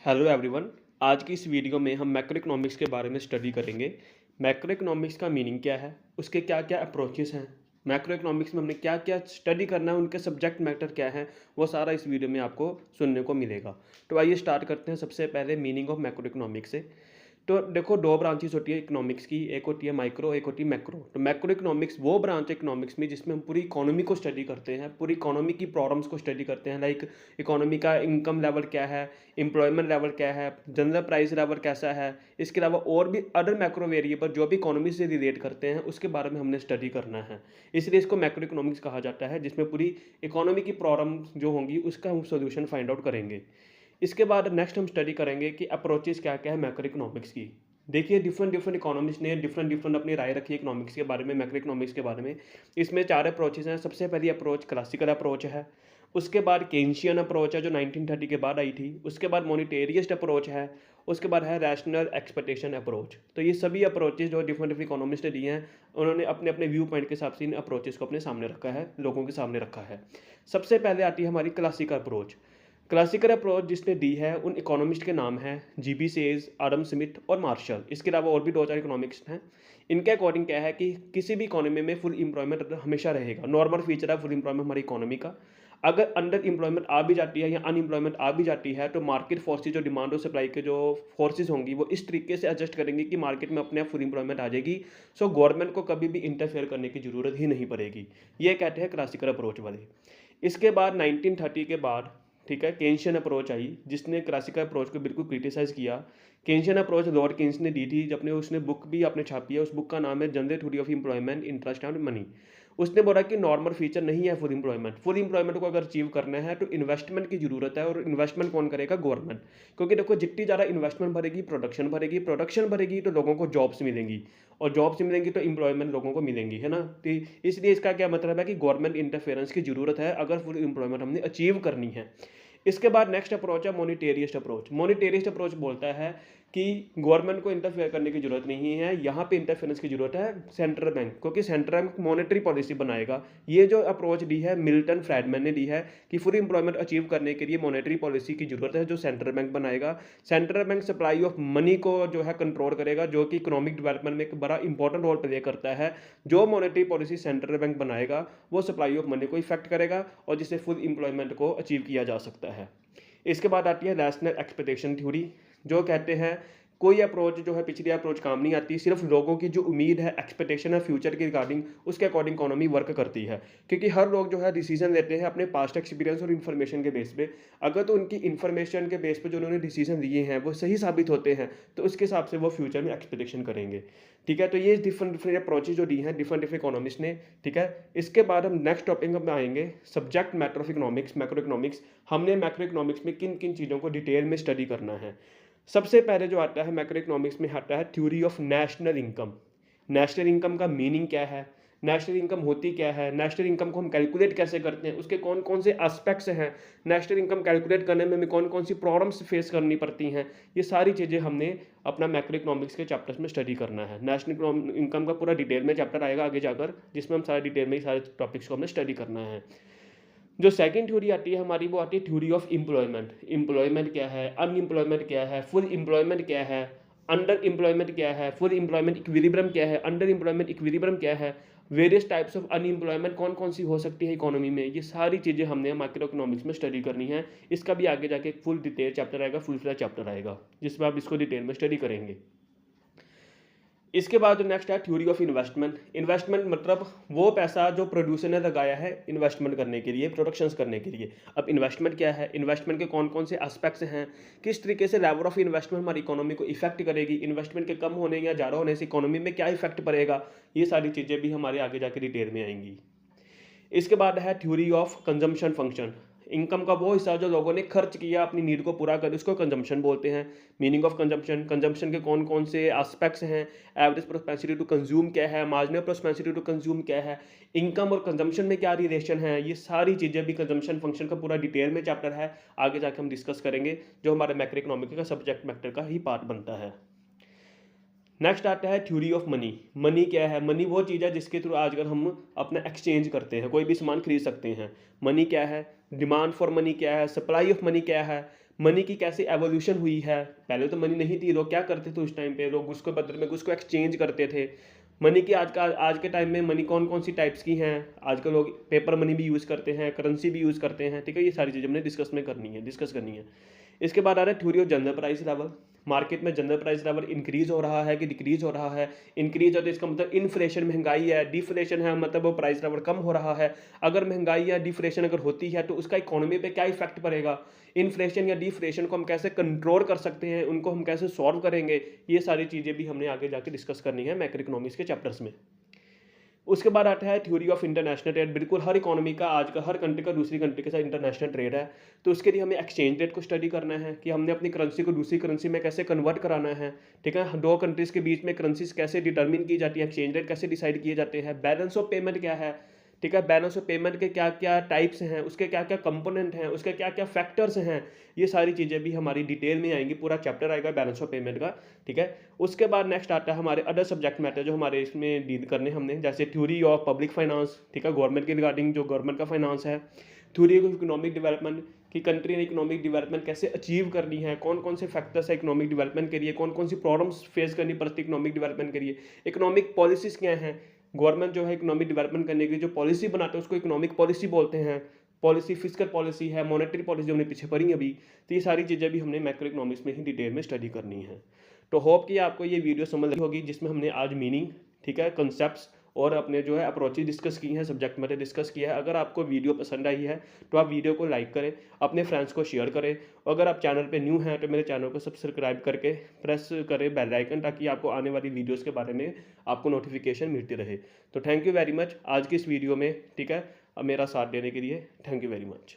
Hello everyone. आज की इस वीडियो में हम मैक्रो इकोनॉमिक्स के बारे में स्टडी करेंगे। मैक्रो इकोनॉमिक्स का मीनिंग क्या है, उसके क्या क्या अप्रोचेस हैं, मैक्रो इकोनॉमिक्स में हमने क्या क्या स्टडी करना है, उनके सब्जेक्ट मैटर क्या है, वो सारा इस वीडियो में आपको सुनने को मिलेगा। तो आइए स्टार्ट करते हैं सबसे पहले मीनिंग ऑफ मैक्रो इकोनॉमिक्स से। तो देखो, दो ब्रांचेस होती है इकोनॉमिक्स की, एक होती है माइक्रो, एक होती है मैक्रो। तो मैक्रो इकोनॉमिक्स वो ब्रांच है इकोनॉमिक्स में जिसमें हम पूरी इकोनॉमी को स्टडी करते हैं, पूरी इकोनॉमी की प्रॉब्लम्स को स्टडी करते हैं। लाइक इकोनॉमी का इनकम लेवल क्या है, एम्प्लॉयमेंट लेवल क्या है, जनरल प्राइस लेवल कैसा है, इसके अलावा और भी अदर मैक्रो वेरिएबल जो भी इकोनॉमी से रिलेट करते हैं उसके बारे में हमने स्टडी करना है। इसलिए इसको मैक्रो इकोनॉमिक्स कहा जाता है, जिसमें पूरी इकोनॉमी की प्रॉब्लम जो होंगी उसका हम सोल्यूशन फाइंड आउट करेंगे। इसके बाद नेक्स्ट हम स्टडी करेंगे कि अप्रोचेस क्या क्या है मैक्रो इकोनॉमिक्स की। देखिए, डिफरेंट डिफरेंट इकोनॉमिस्ट ने डिफरेंट डिफरेंट अपनी राय रखी है इकोनॉमिक्स के बारे में, मैक्रो इकोनॉमिक्स के बारे में। इसमें चार अप्रोचेस हैं। सबसे पहली अप्रोच क्लासिकल अप्रोच है, उसके बाद केन्शियन अप्रोच है जो 1930 के बाद आई थी, उसके बाद मोनिटेरियस्ट अप्रोच है, उसके बाद है रैशनल एक्सपेक्टेशन अप्रोच। तो ये सभी अप्रोचेस जो डिफरेंट डिफरेंट इकोनॉमिस्ट ने दिए हैं, उन्होंने अपने अपने व्यू पॉइंट के हिसाब से इन अप्रोचेस को अपने सामने रखा है, लोगों के सामने रखा है। सबसे पहले आती है हमारी क्लासिकल अप्रोच। क्लासिकल अप्रोच जिसने दी है उन इकोनॉमिस्ट के नाम हैं जीबी सेज, आडम स्मिथ और मार्शल। इसके अलावा और भी दो चार इकोनॉमिक्स हैं। इनके अकॉर्डिंग क्या है कि किसी भी इकोनॉमी में फुल एम्प्लॉयमेंट हमेशा रहेगा, नॉर्मल फीचर है फुल एम्प्लॉयमेंट हमारी इकोनॉमी का। अगर अंडर एम्प्लॉयमेंट आ भी जाती है या अनएम्प्लॉयमेंट आ भी जाती है तो मार्केट फोर्सेज, जो डिमांड और सप्लाई के जो फोर्सेज होंगी, वो इस तरीके से एडजस्ट करेंगे कि मार्केट में अपने आप फुल एम्प्लॉयमेंट आ जाएगी। सो गवर्नमेंट को कभी भी इंटरफेयर करने की जरूरत ही नहीं पड़ेगी। ये कहते हैं क्लासिकल अप्रोच वाले। इसके बाद 1930 के बाद, ठीक है, केन्शियन अप्रोच आई जिसने क्लासिकल अप्रोच को बिल्कुल क्रिटिसाइज किया। केन्शियन अप्रोच लॉर्ड केन्स ने दी थी, जब ने उसने बुक भी आपने छापी है। उस बुक का नाम है general theory of employment, interest and money. उसने बोला कि नॉर्मल फीचर नहीं है फुल एम्प्लॉयमेंट। फुल एम्प्लॉयमेंट को अगर अचीव करना है तो इन्वेस्टमेंट की जरूरत है, और इन्वेस्टमेंट कौन करेगा? गवर्नमेंट। क्योंकि देखो, जितनी ज़्यादा इन्वेस्टमेंट भरेगी, प्रोडक्शन भरेगी, प्रोडक्शन भरेगी तो लोगों को जॉब्स मिलेंगी, और जॉब्स मिलेंगी तो एम्प्लॉयमेंट लोगों को मिलेंगी, है ना। तो इसलिए इसका क्या मतलब है कि गवर्नमेंट इंटरफेरेंस की जरूरत है अगर फुल एम्प्लॉयमेंट हमने अचीव करनी है। इसके बाद नेक्स्ट अप्रोच है मोनिटेरियस्ट अप्रोच। मोनिटेरियस्ट अप्रोच बोलता है कि गवर्नमेंट को इंटरफेयर करने की जरूरत नहीं है, यहाँ पे इंटरफेरेंस की जरूरत है सेंट्रल बैंक, क्योंकि सेंट्रल बैंक मॉनेटरी पॉलिसी बनाएगा। ये जो अप्रोच दी है मिल्टन फ्रैडमैन ने दी है कि फुल एम्प्लॉयमेंट अचीव करने के लिए मॉनेटरी पॉलिसी की जरूरत है जो सेंट्रल बैंक बनाएगा। Central bank supply of money को जो है कंट्रोल करेगा, जो कि इकोनॉमिक डेवलपमेंट में एक बड़ा इंपॉर्टेंट रोल प्ले करता है। जो मॉनेटरी पॉलिसी सेंट्रल बैंक बनाएगा वो सप्लाई ऑफ मनी को इफेक्ट करेगा, और जिससे फुल एम्प्लॉयमेंट को अचीव किया जा सकता है। इसके बाद आती है रैशनल एक्सपेक्टेशन थ्योरी, जो कहते हैं कोई अप्रोच जो है पिछली अप्रोच काम नहीं आती, सिर्फ लोगों की जो उम्मीद है, एक्सपेक्टेशन है फ्यूचर के रिगार्डिंग, उसके अकॉर्डिंग इकोनॉमी वर्क करती है। क्योंकि हर लोग जो है डिसीजन लेते हैं अपने पास्ट एक्सपीरियंस और इन्फॉर्मेशन के बेस पे। अगर तो उनकी इन्फॉर्मेशन के बेस पे जो उन्होंने डिसीजन लिए हैं वो सही साबित होते हैं तो उसके हिसाब से वो फ्यूचर में एक्सपेक्टेशन करेंगे। ठीक है, तो ये डिफरेंट डिफरेंट अप्रोचेज जो दी हैं डिफरेंट डिफरेंट इकोनॉमिस्ट ने। ठीक है, इसके बाद हम नेक्स्ट टॉपिक में आएंगे subject matter of economics, macro economics. हमने मैक्रो इकोनॉमिक्स में किन किन चीज़ों को डिटेल में स्टडी करना है। सबसे पहले जो आता है मैक्रो इकोनॉमिक्स में आता है theory of national income. National income का मीनिंग क्या है, नेशनल इनकम होती क्या है, नेशनल इनकम को हम कैलकुलेट कैसे करते हैं, उसके कौन कौन से एस्पेक्ट्स हैं, नेशनल इनकम कैलकुलेट करने में हमें कौन कौन सी प्रॉब्लम्स फेस करनी पड़ती हैं। ये सारी चीज़ें हमने अपना मैक्रो इकोनॉमिक्स के चैप्टर्स में स्टडी करना है। नेशनल इनकम का पूरा डिटेल में चैप्टर आएगा आगे जाकर, जिसमें हम सारे डिटेल में सारे टॉपिक्स को हमने स्टडी करना है। जो सेकंड थ्योरी आती है हमारी, वो आती है थ्योरी ऑफ एम्प्लॉयमेंट। एम्प्लॉयमेंट क्या है, अनएम्प्लॉयमेंट क्या है, फुल एम्प्लॉयमेंट क्या है, अंडर एम्प्लॉयमेंट क्या है, फुल एम्प्लॉयमेंट इक्विलिब्रियम क्या है, अंडर एम्प्लॉयमेंट इक्विलिब्रियम क्या है, वेरियस टाइप्स ऑफ अनएम्प्लॉयमेंट कौन कौन सी हो सकती है इकोनॉमी में। ये सारी चीज़ें हमने माइक्रो इकोनॉमिक्स में स्टडी करनी है। इसका भी आगे जाके एक फुल डिटेल चैप्टर आएगा, फुल फ्लैश चैप्टर आएगा, जिसमें आप इसको डिटेल में स्टडी करेंगे। इसके बाद जो नेक्स्ट है थ्योरी ऑफ इन्वेस्टमेंट। इन्वेस्टमेंट मतलब वो पैसा जो प्रोड्यूसर ने लगाया है इन्वेस्टमेंट करने के लिए, प्रोडक्शंस करने के लिए। अब इन्वेस्टमेंट क्या है, इन्वेस्टमेंट के कौन कौन से एस्पेक्ट्स हैं, किस तरीके से लेवल ऑफ इन्वेस्टमेंट हमारी इकोनॉमी को इफेक्ट करेगी, इन्वेस्टमेंट के कम होने या ज़्यादा होने से इकोनॉमी में क्या इफेक्ट पड़ेगा, ये सारी चीज़ें भी हमारे आगे जाके डिटेल में आएंगी। इसके बाद है theory of consumption function. Income का वो हिस्सा जो लोगों ने खर्च किया अपनी नीड को पूरा कर, उसको कंजम्पशन बोलते हैं। मीनिंग ऑफ कंजम्पशन, कंजम्पशन के कौन कौन से एस्पेक्ट्स हैं, एवरेज प्रोस्पेंसिटी टू कंज्यूम क्या है, मार्जिनल प्रोस्पेंसिटी टू कंज्यूम क्या है, इनकम और कंजम्पशन में क्या रिलेशन है, ये सारी चीज़ें भी कंजम्पशन फंक्शन का पूरा डिटेल में चैप्टर है, आगे जाके हम डिस्कस करेंगे, जो हमारे मैक्रो इकोनॉमिक्स का सब्जेक्ट मैटर का ही पार्ट बनता है। नेक्स्ट आता है थ्योरी ऑफ मनी। मनी क्या है, मनी वो चीज़ है जिसके थ्रू आजकल हम अपना एक्सचेंज करते हैं, कोई भी सामान खरीद सकते हैं। मनी क्या है, डिमांड फॉर मनी क्या है, सप्लाई ऑफ मनी क्या है, मनी की कैसे एवोल्यूशन हुई है। पहले तो मनी नहीं थी, लोग क्या करते थे उस टाइम पे, लोग उसको बदले में उसको एक्सचेंज करते थे। मनी की आज के टाइम में मनी कौन कौन सी टाइप्स की हैं, आजकल लोग पेपर मनी भी यूज़ करते हैं, करेंसी भी यूज़ करते हैं, ठीक है। ये सारी चीज़ें हमने डिस्कस करनी है। इसके बाद आ रहा है theory of general price level. Market में जनरल प्राइस लेवल इंक्रीज हो रहा है कि डिक्रीज हो रहा है। इंक्रीज हो तो इसका मतलब इन्फ्लेशन महंगाई है, डिफ्लेशन है मतलब वो प्राइस लेवल कम हो रहा है। अगर महंगाई या डिफ्लेशन अगर होती है तो उसका इकोनॉमी पे क्या इफेक्ट पड़ेगा, इन्फ्लेशन या डिफ्लेशन को हम कैसे कंट्रोल कर सकते हैं, उनको हम कैसे सॉल्व करेंगे, ये सारी चीज़ें भी हमने आगे जाके डिस्कस करनी है मैक्रो इकोनॉमिक्स के चैप्टर्स में। उसके बाद आता है थ्योरी ऑफ इंटरनेशनल ट्रेड। बिल्कुल हर इकोनॉमी का आज का हर कंट्री का दूसरी कंट्री के साथ इंटरनेशनल ट्रेड है, तो उसके लिए हमें एक्सचेंज रेट को स्टडी करना है कि हमने अपनी करेंसी को दूसरी करेंसी में कैसे कन्वर्ट कराना है, ठीक है। दो कंट्रीज के बीच में करेंसीज कैसे डिटर्मिन की जाती है, एक्सचेंज रेट कैसे डिसाइड किए जाते हैं, बैलेंस ऑफ पेमेंट क्या है, ठीक है। बैलेंस ऑफ पेमेंट के क्या क्या टाइप्स हैं, उसके क्या क्या कंपोनेंट हैं, उसके क्या क्या फैक्टर्स हैं, ये सारी चीज़ें भी हमारी डिटेल में आएंगी, पूरा चैप्टर आएगा बैलेंस ऑफ पेमेंट का, ठीक है। उसके बाद नेक्स्ट आता है हमारे अदर सब्जेक्ट मैटर जो हमारे इसमें डील करने हमने, जैसे थ्योरी ऑफ पब्लिक फाइनेंस, ठीक है, गवर्नमेंट के रिगार्डिंग जो गवर्नमेंट का फाइनेंस है। थ्योरी ऑफ इकोनॉमिक डेवलपमेंट कि कंट्री ने इकोनॉमिक डेवलपमेंट कैसे अचीव करनी है, कौन कौन से फैक्टर्स है इकोनॉमिक डेवलपमेंट के लिए, कौन कौन सी प्रॉब्लम्स फेस करनी पड़ती है इकोनॉमिक डेवलपमेंट के लिए, इकोनॉमिक पॉलिसीज़ क्या हैं। गवर्नमेंट जो है इकोनॉमिक डेवलपमेंट करने की जो पॉलिसी बनाते हैं उसको इकोनॉमिक पॉलिसी बोलते हैं। पॉलिसी फिस्कल पॉलिसी है, मॉनेटरी पॉलिसी हमने पीछे पढ़ी अभी, तो ये सारी चीज़ें भी हमने मैक्रो इकोनॉमिक्स में ही डिटेल में स्टडी करनी है। तो होप कि आपको ये वीडियो समझ लगी होगी, जिसमें हमने आज मीनिंग, ठीक है, कंसेप्ट्स और अपने जो है अप्रोचेज डिस्कस की हैं, सब्जेक्ट मैटर डिस्कस किया है। अगर आपको वीडियो पसंद आई है तो आप वीडियो को लाइक करें, अपने फ्रेंड्स को शेयर करें, और अगर आप चैनल पे न्यू हैं तो मेरे चैनल को सब्सक्राइब करके प्रेस करें बेल आइकन, ताकि आपको आने वाली वीडियोस के बारे में आपको नोटिफिकेशन मिलती रहे। तो थैंक यू वेरी मच आज की इस वीडियो में, ठीक है, मेरा साथ देने के लिए थैंक यू वेरी मच।